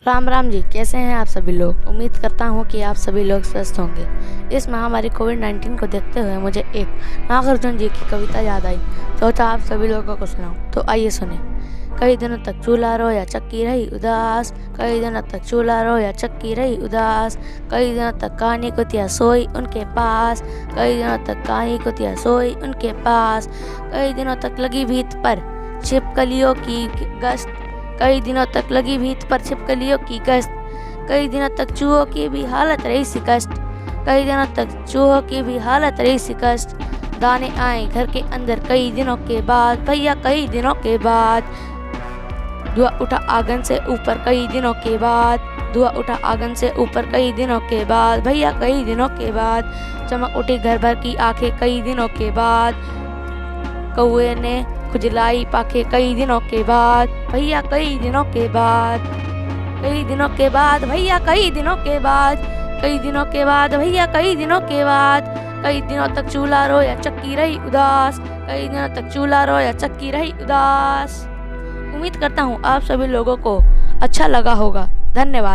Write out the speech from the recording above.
राम राम जी, कैसे हैं आप सभी लोग। उम्मीद करता हूं कि आप सभी लोग स्वस्थ होंगे। इस महामारी कोविड-19 को देखते हुए मुझे एक नागार्जुन जी की कविता याद आई, सोचा आप सभी लोगों को सुनाऊं। तो आइए सुने। कई दिनों तक चूल्हा रोया चक्की रही उदास, कई दिनों तक चूल्हा रोया चक्की रही उदास, कई दिनों तक कहानी कुतिया सोई उनके पास, कई दिनों तक कहानी कुतिया सोई उनके पास, कई दिनों तक लगी भीत पर छिपकलियों की गश्त, कई दिनों तक लगी भीत पर छिपकलियों की गश्त, कई दिनों तक चूहों की भी हालत रही शिकस्त, कई दिनों तक चूहों की भी हालत रही शिकस्त। दाने आए घर के अंदर कई दिनों के बाद, भैया कई दिनों के बाद। धुआं उठा आंगन से ऊपर कई दिनों के बाद, धुआं उठा आंगन से ऊपर कई दिनों के बाद, भैया कई दिनों के बाद। चमक उठी घर भर की आंखें कई दिनों के बाद, कौए ने खुजलाई पाखे कई दिनों के बाद, भैया कई दिनों के बाद। कई दिनों के बाद भैया कई दिनों के बाद, कई दिनों के बाद भैया कई दिनों के बाद। कई दिनों तक चूल्हा रोया चक्की रही उदास, कई दिनों तक चूल्हा रोया चक्की रही उदास। उम्मीद करता हूँ आप सभी लोगों को अच्छा लगा होगा। धन्यवाद।